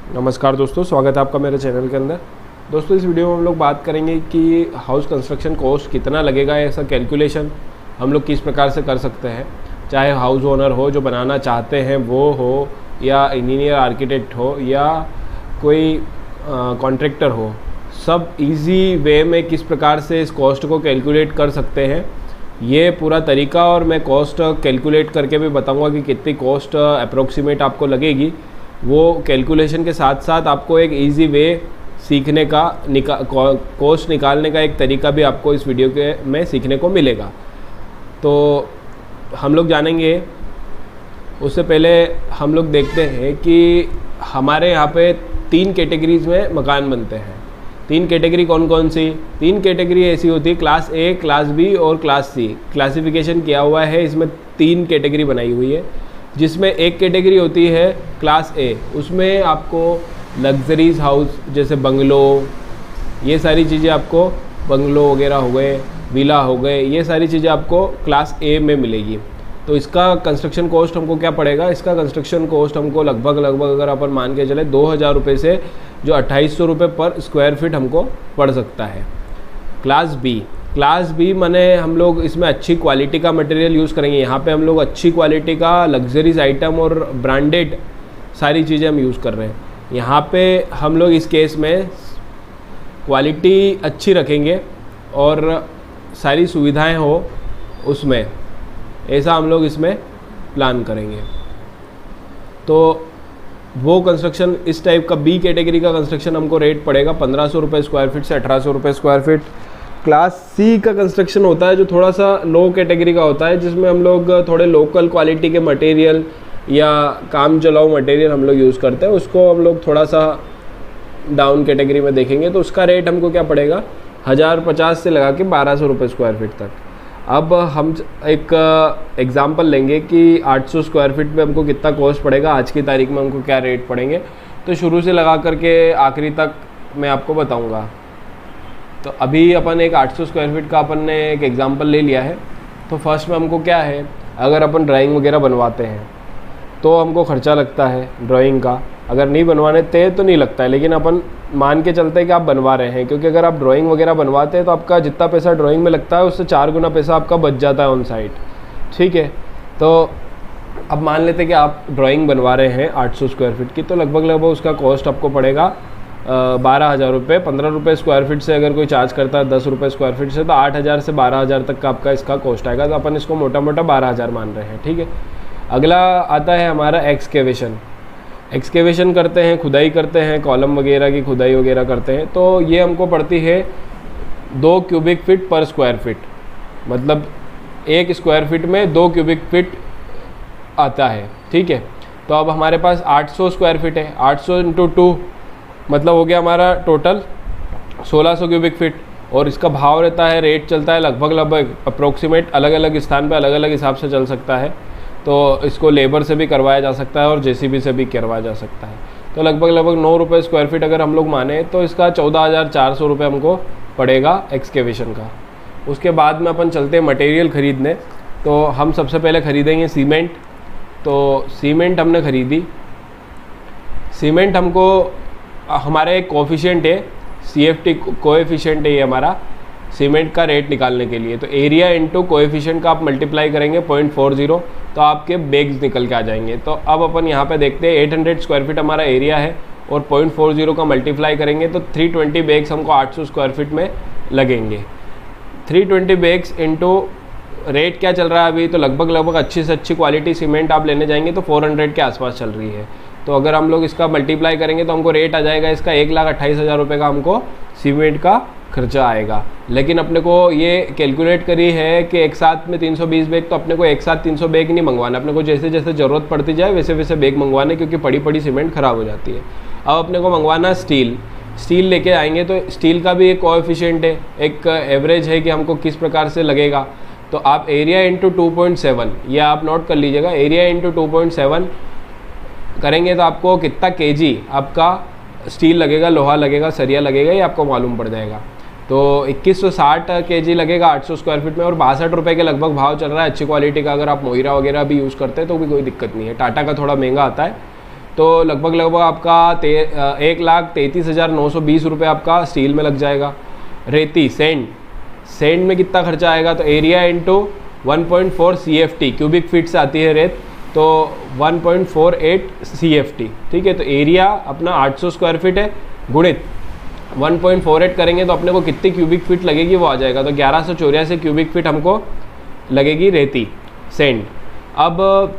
नमस्कार दोस्तों, स्वागत है आपका मेरे चैनल के अंदर। दोस्तों, इस वीडियो में हम लोग बात करेंगे कि हाउस कंस्ट्रक्शन कॉस्ट कितना लगेगा, ऐसा कैलकुलेशन हम लोग किस प्रकार से कर सकते हैं। चाहे हाउस ओनर हो, जो बनाना चाहते हैं वो हो, या इंजीनियर आर्किटेक्ट हो, या कोई कॉन्ट्रैक्टर हो, सब इजी वे में किस प्रकार से इस कॉस्ट को कैलकुलेट कर सकते हैं, ये पूरा तरीका। और मैं कॉस्ट कैलकुलेट करके भी बताऊंगा कि कितनी कॉस्ट अप्रोक्सीमेट आपको लगेगी। वो कैलकुलेशन के साथ साथ आपको एक इजी वे सीखने का कॉस्ट निकालने का एक तरीका भी आपको इस वीडियो के में सीखने को मिलेगा। तो हम लोग जानेंगे, उससे पहले हम लोग देखते हैं कि हमारे यहाँ पे 3 कैटेगरीज में मकान बनते हैं। 3 कैटेगरी कौन कौन सी? 3 कैटेगरी ऐसी होती है, क्लास ए, क्लास बी और क्लास सी। क्लासिफिकेशन किया हुआ है, इसमें 3 कैटेगरी बनाई हुई है, जिसमें एक कैटेगरी होती है क्लास ए। उसमें आपको लग्जरीज हाउस जैसे बंगलो, ये सारी चीज़ें आपको, बंगलो वगैरह हो गए, विला हो गए, ये सारी चीज़ें आपको क्लास ए में मिलेगी। तो इसका कंस्ट्रक्शन कॉस्ट हमको क्या पड़ेगा? इसका कंस्ट्रक्शन कॉस्ट हमको लगभग अगर अपन मान के चले 2000 रुपये से जो 2800 रुपये पर स्क्वायर फीट हमको पड़ सकता है। क्लास बी माने हम लोग इसमें अच्छी क्वालिटी का मटेरियल यूज़ करेंगे। यहाँ पे हम लोग अच्छी क्वालिटी का लग्जरीज आइटम और ब्रांडेड सारी चीज़ें हम यूज़ कर रहे हैं। यहाँ पे हम लोग इस केस में क्वालिटी अच्छी रखेंगे और सारी सुविधाएं हो उसमें, ऐसा हम लोग इसमें प्लान करेंगे। तो वो कंस्ट्रक्शन इस टाइप का बी कैटेगरी का कंस्ट्रक्शन हमको रेट पड़ेगा 1500 रुपये स्क्वायर फीट से 1800 रुपये स्क्वायर फीट। क्लास सी का कंस्ट्रक्शन होता है जो थोड़ा सा लो कैटेगरी का होता है, जिसमें हम लोग थोड़े लोकल क्वालिटी के मटेरियल या काम चलाऊ मटेरियल हम लोग यूज़ करते हैं। उसको हम लोग थोड़ा सा डाउन कैटेगरी में देखेंगे। तो उसका रेट हमको क्या पड़ेगा? 1050 से लगा के 1200 रुपये स्क्वायर फीट तक। अब हम एक एग्ज़ाम्पल लेंगे कि 800 स्क्वायर फीट पे हमको कितना कॉस्ट पड़ेगा, आज की तारीख में हमको क्या रेट पड़ेंगे। तो शुरू से लगा करके आखिरी तक मैं आपको बताऊंगा। तो अभी अपन एक 800 स्क्वायर फीट का अपन ने एक एग्ज़ाम्पल ले लिया है। तो फर्स्ट में हमको क्या है, अगर अपन ड्राइंग वगैरह बनवाते हैं तो हमको खर्चा लगता है ड्राइंग का। अगर नहीं बनवाने थे तो नहीं लगता है, लेकिन अपन मान के चलते हैं कि आप बनवा रहे हैं, क्योंकि अगर आप ड्राइंग वगैरह बनवाते हैं तो आपका जितना पैसा ड्राइंग में लगता है उससे 4 गुना पैसा आपका बच जाता है ऑन साइट। ठीक है, तो अब मान लेते हैं कि आप ड्राइंग बनवा रहे हैं 800 स्क्वायर फीट की, तो लगभग उसका कॉस्ट आपको पड़ेगा 12,000 रुपये। 15 रुपये स्क्वायर फीट से अगर कोई चार्ज करता है 10 रुपये स्क्वायर फीट से, तो 8000 से 12,000 तक का आपका इसका कॉस्ट आएगा। तो अपन इसको मोटा मोटा 12,000 मान रहे हैं। ठीक है, अगला आता है हमारा एक्सकेवेशन करते हैं, खुदाई करते हैं, कॉलम वगैरह की खुदाई वगैरह करते हैं। तो ये हमको पड़ती है 2 क्यूबिक फीट पर स्क्वायर फीट, मतलब 1 स्क्वायर फीट में 2 क्यूबिक फीट आता है। ठीक है, तो अब हमारे पास 800 स्क्वायर फीट है, 800 × 2 मतलब हो गया हमारा टोटल 1600 क्यूबिक फीट। और इसका भाव रहता है, रेट चलता है लगभग अप्रोक्सीमेट, अलग अलग स्थान पे अलग अलग हिसाब से चल सकता है। तो इसको लेबर से भी करवाया जा सकता है और जेसीबी से भी करवाया जा सकता है। तो लगभग 9 रुपये स्क्वायर फीट अगर हम लोग माने तो इसका 14,400 रुपये हमको पड़ेगा एक्सकेवेशन का। उसके बाद में अपन चलते हैं मटेरियल ख़रीदने। तो हम सबसे पहले ख़रीदेंगे सीमेंट। तो सीमेंट हमने ख़रीदी। सीमेंट हमको हमारा एक कोफिशिएंट है, CFT कोएफिशिएंट है ये हमारा सीमेंट का रेट निकालने के लिए। तो एरिया इंटू कोएफिशिएंट का आप मल्टीप्लाई करेंगे 0.40, तो आपके बेग्स निकल के आ जाएंगे। तो अब अपन यहाँ पे देखते हैं 800 स्क्वायर फीट हमारा एरिया है और 0.40 का मल्टीप्लाई करेंगे तो 320 बेग्स हमको 800 स्क्वायर फीट में लगेंगे। 320 बेग्स इंटू रेट क्या चल रहा है अभी, तो लगभग अच्छी से अच्छी क्वालिटी सीमेंट आप लेने जाएंगे तो 400 के आसपास चल रही है। तो अगर हम लोग इसका मल्टीप्लाई करेंगे तो हमको रेट आ जाएगा इसका 1,28,000 रुपये का हमको सीमेंट का खर्चा आएगा। लेकिन अपने को ये कैलकुलेट करी है कि एक साथ में 320 बैग, तो अपने को एक साथ 300 बैग नहीं मंगवाना, अपने को जैसे जैसे ज़रूरत पड़ती जाए वैसे वैसे बैग मंगवाने, क्योंकि पड़ी सीमेंट ख़राब हो जाती है। अब अपने को मंगवाना स्टील लेके आएंगे। तो स्टील का भी एक कोएफिशिएंट है, एक एवरेज है कि हमको किस प्रकार से लगेगा। तो आप एरिया इंटू 2.7 ये आप नोट कर लीजिएगा। एरिया इंटू 2.7 करेंगे तो आपको कितना केजी आपका स्टील लगेगा, लोहा लगेगा, सरिया लगेगा, ये आपको मालूम पड़ जाएगा। तो 2160 केजी लगेगा 800 स्क्वायर फीट में, और 62 रुपये के लगभग भाव चल रहा है अच्छी क्वालिटी का। अगर आप मोइरा वगैरह भी यूज़ करते हैं तो भी कोई दिक्कत नहीं है। टाटा का थोड़ा महंगा आता है, तो लगभग लगभग आपका 1,33,920 रुपये आपका स्टील में लग जाएगा। रेती सेंड में कितना खर्चा आएगा, तो area into 1.4 CFT, cubic feet से आती है रेत, तो 1.48 CFT, ठीक है। तो एरिया अपना 800 स्क्वायर फीट है, गुणित 1.48 करेंगे तो अपने को कितनी क्यूबिक फीट लगेगी वो आ जाएगा। तो 1184 क्यूबिक फीट हमको लगेगी रेती सेंड। अब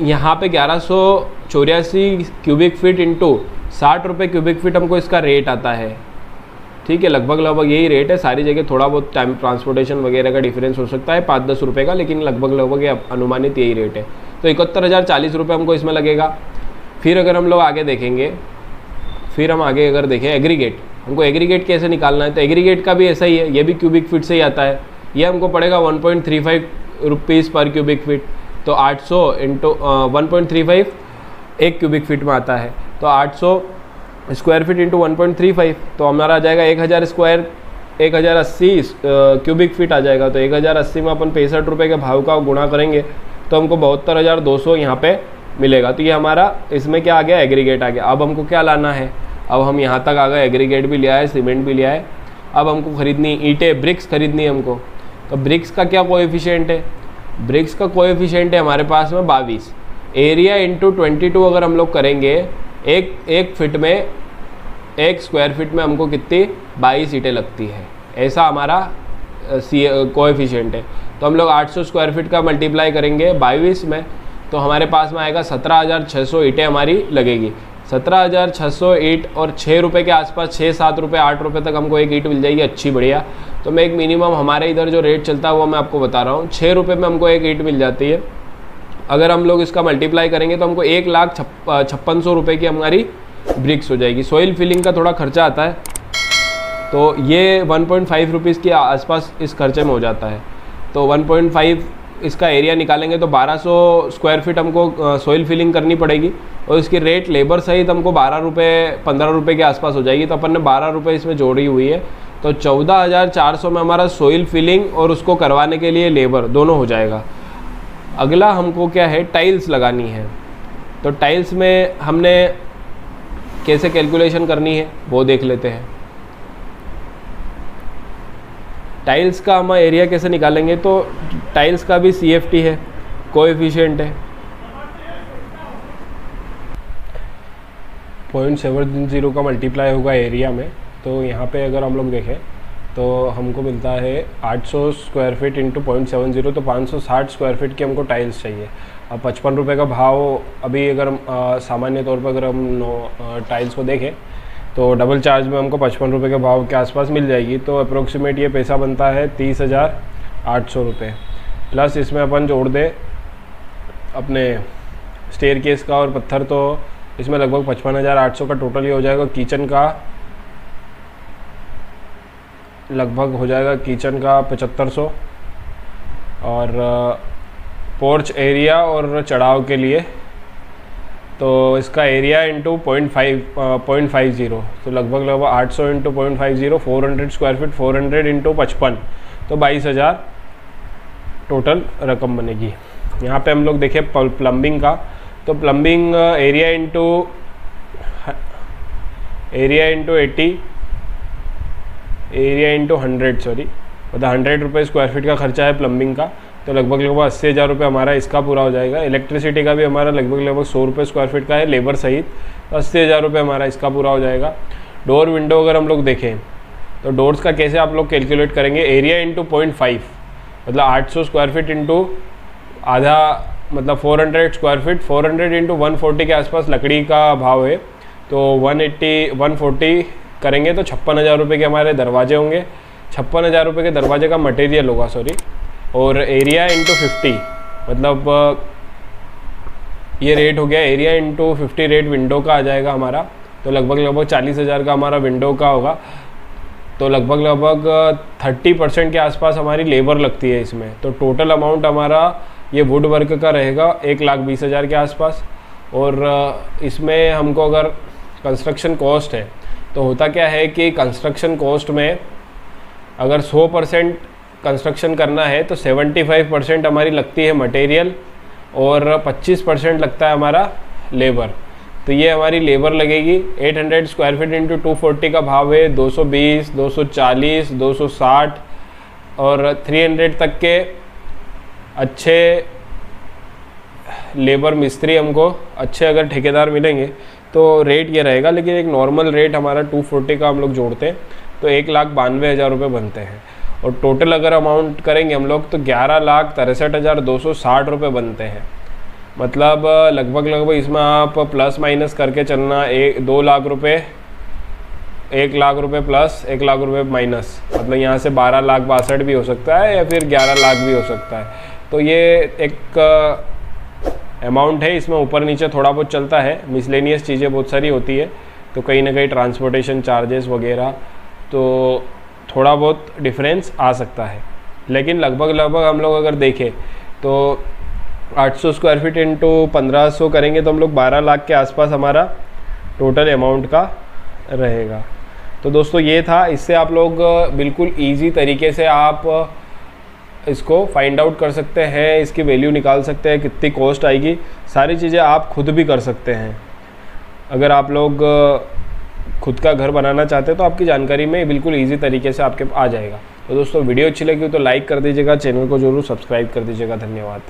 यहाँ पे 1184 क्यूबिक फीट इंटू 60 रुपये क्यूबिक फीट हमको इसका रेट आता है, ठीक है। लगभग यही रेट है, सारी जगह थोड़ा बहुत टाइम ट्रांसपोर्टेशन वगैरह का डिफरेंस हो सकता है 5-10 रुपये का, लेकिन लगभग ये अनुमानित यही रेट है। तो 71,040 रुपये हमको इसमें लगेगा। फिर अगर हम लोग आगे देखेंगे, फिर हम आगे अगर देखें एग्रीगेट, हमको एग्रीगेट कैसे निकालना है, तो एग्रीगेट का भी ऐसा ही है, ये भी क्यूबिक फीट से ही आता है। ये हमको पड़ेगा 1.35 रुपीज़ पर क्यूबिक फीट, तो 800 इंटू 1.35 एक क्यूबिक फीट में आता है, तो 800 स्क्वायर फीट इंटू 1.35, तो हमारा आ जाएगा 1080 क्यूबिक फीट आ जाएगा। तो 1080 में अपन 65 रुपये के भाव का गुणा करेंगे तो हमको 72,200 यहाँ पे मिलेगा। तो ये हमारा इसमें क्या आ गया, एग्रीगेट आ गया। अब हमको क्या लाना है, अब हम यहाँ तक आ गए, एग्रीगेट भी लिया है, सीमेंट भी लिया है। अब हमको खरीदनी ईंटें, ब्रिक्स खरीदनी है हमको। तो ब्रिक्स का क्या कोएफिशिएंट है, ब्रिक्स का कोएफिशिएंट है हमारे पास में 22। एरिया इंटू 22 अगर हम लोग करेंगे, एक फिट में, एक स्क्वायर फीट में हमको कितनी 22 ईंटें लगती है, ऐसा हमारा कोएफिशिएंट है। तो हम लोग 800 स्क्वायर फीट का मल्टीप्लाई करेंगे 22 में, तो हमारे पास में आएगा 17,600 ईंटें हमारी लगेगी। 17,600 ईंट और 6 रुपये के आसपास, 6-7 रुपये 8 रुपये तक हमको एक ईंट मिल जाएगी अच्छी बढ़िया। तो मैं एक मिनिमम हमारे इधर जो रेट चलता है वो मैं आपको बता रहा हूँ, 6 रुपये में हमको एक ईंट मिल जाती है। अगर हम लोग इसका मल्टीप्लाई करेंगे तो हमको 1,56,500 रुपये की हमारी ब्रिक्स हो जाएगी। सॉइल फिलिंग का थोड़ा खर्चा आता है, तो ये 1.5 रुपीज़ के आसपास इस खर्चे में हो जाता है। तो 1.5 इसका एरिया निकालेंगे तो 1200 स्क्वायर फीट हमको सॉइल फिलिंग करनी पड़ेगी, और इसकी रेट लेबर सहित हमको 15 रुपये के आसपास हो जाएगी। तो अपन ने 12 रुपये इसमें जोड़ी हुई है, तो 14,400 में हमारा सॉइल फिलिंग और उसको करवाने के लिए लेबर दोनों हो जाएगा। अगला हमको क्या है, टाइल्स लगानी है। तो टाइल्स में हमने कैसे कैलकुलेशन करनी है वो देख लेते हैं। टाइल्स का हम एरिया कैसे निकालेंगे, तो टाइल्स का भी CFT है, कोएफिशिएंट है 0.70 का मल्टीप्लाई होगा एरिया में। तो यहाँ पे अगर हम लोग देखें तो हमको मिलता है 800 स्क्वायर फीट इंटू 0.70, तो 560 स्क्वायर फीट की हमको टाइल्स चाहिए। अब 55 रुपये का भाव अभी अगर सामान्य तौर पर अगर हम टाइल्स को देखें तो डबल चार्ज में हमको 55 रुपये के भाव के आसपास मिल जाएगी। तो अप्रोक्सीमेट ये पैसा बनता है 30,800 रुपये। प्लस इसमें अपन जोड़ दे अपने स्टेयर केस का और पत्थर, तो इसमें लगभग 55,800 का टोटल ये हो जाएगा। किचन का लगभग हो जाएगा, किचन का 7500, और पोर्च एरिया और चढ़ाव के लिए तो इसका एरिया इंटू 0.50, तो लगभग 800 इंटू 0.50, 400 स्क्वायर फीट, 400 इंटू 55, तो 22,000 टोटल रकम बनेगी। यहाँ पे हम लोग देखें प्लम्बिंग का, तो plumbing area into 80, area into 100, sorry, मतलब 100 रुपये स्क्वायर फीट का खर्चा है प्लम्बिंग का। तो लगभग 80,000 रुपये हमारा इसका पूरा हो जाएगा। इलेक्ट्रिसिटी का भी हमारा लगभग 100 रुपये स्क्वायर फीट का है लेबर सहित, तो 80,000 रुपये हमारा इसका पूरा हो जाएगा। डोर विंडो अगर हम लोग देखें तो डोर्स का कैसे आप लोग कैलकुलेट करेंगे, एरिया इंटू 0.5, मतलब 800 स्क्वायर फीट इंटू आधा, मतलब 400 स्क्वायर फीट, 400 इंटू 140 के आसपास लकड़ी का भाव है। तो 140 करेंगे तो 56,000 रुपये के हमारे दरवाजे होंगे, 56,000 रुपये के दरवाजे का मटेरियल होगा, सॉरी। और एरिया इंटू 50, मतलब ये रेट हो गया, एरिया इंटू 50 रेट विंडो का आ जाएगा हमारा। तो लगभग 40,000 का हमारा विंडो का होगा। तो लगभग 30% के आसपास हमारी लेबर लगती है इसमें। तो टोटल अमाउंट हमारा ये वुड वर्क का रहेगा 1,20,000 के आसपास। और इसमें हमको अगर कंस्ट्रक्शन कॉस्ट है तो होता क्या है कि कंस्ट्रक्शन कॉस्ट में अगर 100% कंस्ट्रक्शन करना है तो 75% हमारी लगती है मटेरियल और 25% लगता है हमारा लेबर। तो ये हमारी लेबर लगेगी। 800 स्क्वायर फीट इंटू 240 का भाव है 220, 240, 260 और 300 तक के अच्छे लेबर मिस्त्री हमको अच्छे अगर ठेकेदार मिलेंगे तो रेट ये रहेगा। लेकिन एक नॉर्मल रेट हमारा 240 का हम लोग जोड़ते हैं तो 1,92,000 रुपये बनते हैं। और टोटल अगर अमाउंट करेंगे हम लोग तो 11,63,260 रुपये बनते हैं। मतलब लगभग इसमें आप प्लस माइनस करके चलना 2 लाख रुपये, 1 लाख रुपये प्लस 1 लाख रुपये माइनस, मतलब यहाँ से 12,62,000 भी हो सकता है या फिर 11 लाख भी हो सकता है। तो ये एक अमाउंट है, इसमें ऊपर नीचे थोड़ा बहुत चलता है, मिसलेनियस चीज़ें बहुत सारी होती है तो कहीं ना कहीं ट्रांसपोर्टेशन चार्जेस वगैरह तो थोड़ा बहुत डिफरेंस आ सकता है। लेकिन लगभग हम लोग अगर देखें तो 800 स्क्वायर फीट इंटू 1500 करेंगे तो हम लोग 12 लाख के आसपास हमारा टोटल अमाउंट का रहेगा। तो दोस्तों ये था, इससे आप लोग बिल्कुल ईजी तरीके से आप इसको फाइंड आउट कर सकते हैं, इसकी वैल्यू निकाल सकते हैं, कितनी कॉस्ट आएगी, सारी चीज़ें आप खुद भी कर सकते हैं। अगर आप लोग खुद का घर बनाना चाहते हैं तो आपकी जानकारी में बिल्कुल ईजी तरीके से आपके आ जाएगा। तो दोस्तों वीडियो अच्छी लगी तो लाइक कर दीजिएगा, चैनल को जरूर सब्सक्राइब कर दीजिएगा। धन्यवाद।